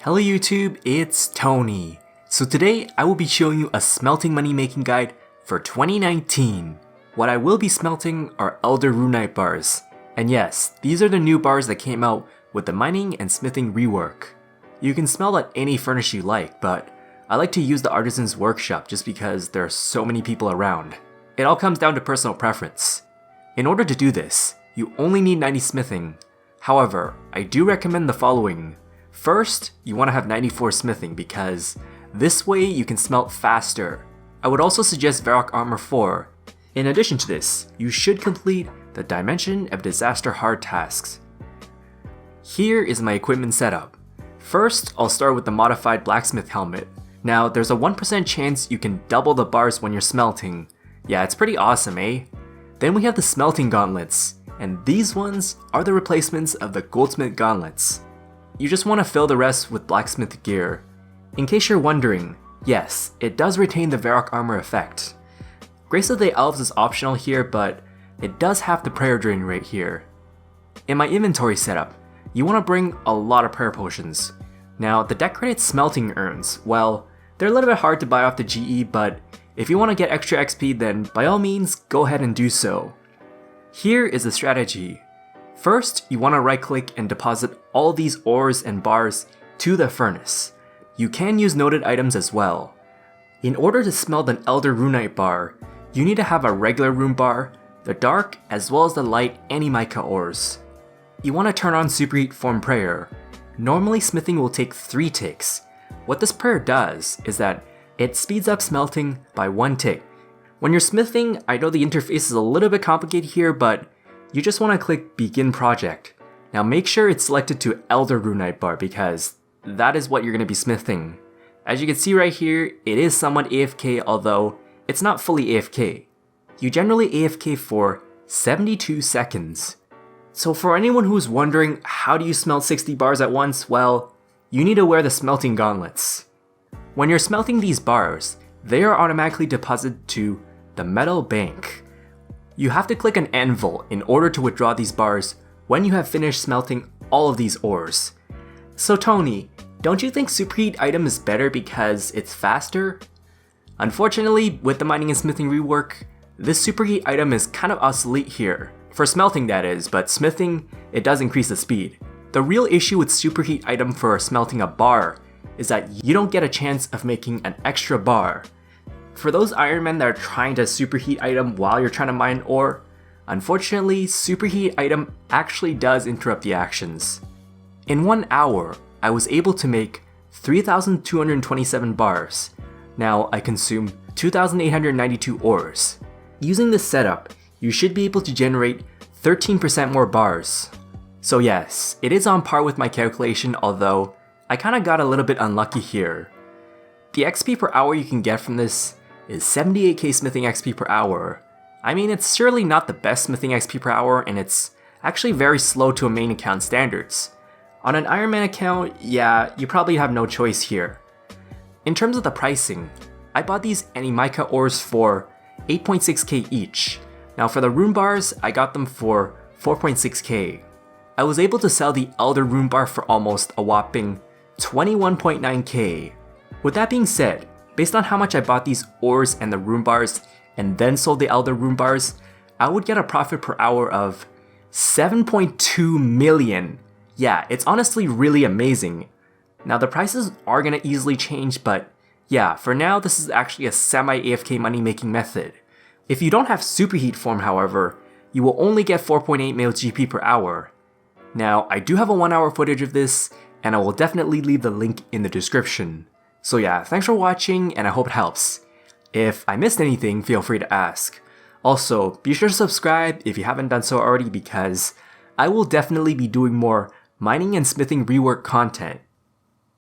Hello YouTube, it's Tony. So today I will be showing you a smelting money making guide for 2019. What I will be smelting are Elder Rune Bars. And yes, these are the new bars that came out with the mining and smithing rework. You can smelt at any furnace you like, but I like to use the Artisan's Workshop just because there are so many people around. It all comes down to personal preference. In order to do this, you only need 90 smithing. However, I do recommend the following. First, you want to have 94 smithing because this way you can smelt faster. I would also suggest Rework Armor 4. In addition to this, you should complete the Dimension of Disaster hard tasks. Here is my equipment setup. First, I'll start with the modified blacksmith helmet. Now, there's a 1% chance you can double the bars when you're smelting. Yeah, it's pretty awesome, eh? Then we have the smelting gauntlets, and these ones are the replacements of the goldsmith gauntlets. You just want to fill the rest with blacksmith gear. In case you're wondering, yes, it does retain the Rework armor effect. Grace of the Elves is optional here, but it does have the prayer drain right here. In my inventory setup, you want to bring a lot of prayer potions. Now, the decorated smelting urns, well, they're a little bit hard to buy off the GE, but if you want to get extra XP, then by all means, go ahead and do so. Here is the strategy. First, you want to right click and deposit all these ores and bars to the furnace. You can use noted items as well. In order to smelt an Elder Rune bar, you need to have a regular rune bar, the dark as well as the light mica ores. You want to turn on Superheat Form Prayer. Normally smithing will take 3 ticks. What this prayer does is that it speeds up smelting by 1 tick. When you're smithing, I know the interface is a little bit complicated here, but you just want to click Begin Project. Now make sure it's selected to Elder Rune Bar because that is what you're going to be smithing. As you can see right here, it is somewhat AFK, although it's not fully AFK. You generally AFK for 72 seconds. So for anyone who's wondering how do you smelt 60 bars at once, well, you need to wear the smelting gauntlets. When you're smelting these bars, they are automatically deposited to the metal bank. You have to click an anvil in order to withdraw these bars when you have finished smelting all of these ores. So Tony, don't you think superheat item is better because it's faster? Unfortunately, with the mining and smithing rework, this superheat item is kind of obsolete here. For smelting that is, but smithing, it does increase the speed. The real issue with superheat item for smelting a bar is that you don't get a chance of making an extra bar. For those Ironmen that are trying to superheat item while you're trying to mine ore, unfortunately, superheat item actually does interrupt the actions. In 1 hour, I was able to make 3,227 bars. Now I consume 2,892 ores. Using this setup, you should be able to generate 13% more bars. So yes, it is on par with my calculation, although I kinda got a little bit unlucky here. The XP per hour you can get from this is 78k smithing XP per hour. I mean, it's surely not the best smithing XP per hour, and it's actually very slow to a main account standards. On an Ironman account, yeah, you probably have no choice here. In terms of the pricing, I bought these mica ores for 8.6k each. Now for the rune bars, I got them for 4.6k. I was able to sell the Elder Rune Bar for almost a whopping 21.9k. With that being said, based on how much I bought these ores and the rune bars and then sold the Elder Rune Bars, I would get a profit per hour of 7.2 million. Yeah, it's honestly really amazing. Now the prices are gonna easily change, but yeah, for now this is actually a semi-AFK money making method. If you don't have superheat form, however, you will only get 4.8 mil GP per hour. Now, I do have a 1 hour footage of this, and I will definitely leave the link in the description. So yeah, thanks for watching, and I hope it helps. If I missed anything, feel free to ask. Also, be sure to subscribe if you haven't done so already because I will definitely be doing more mining and smithing rework content.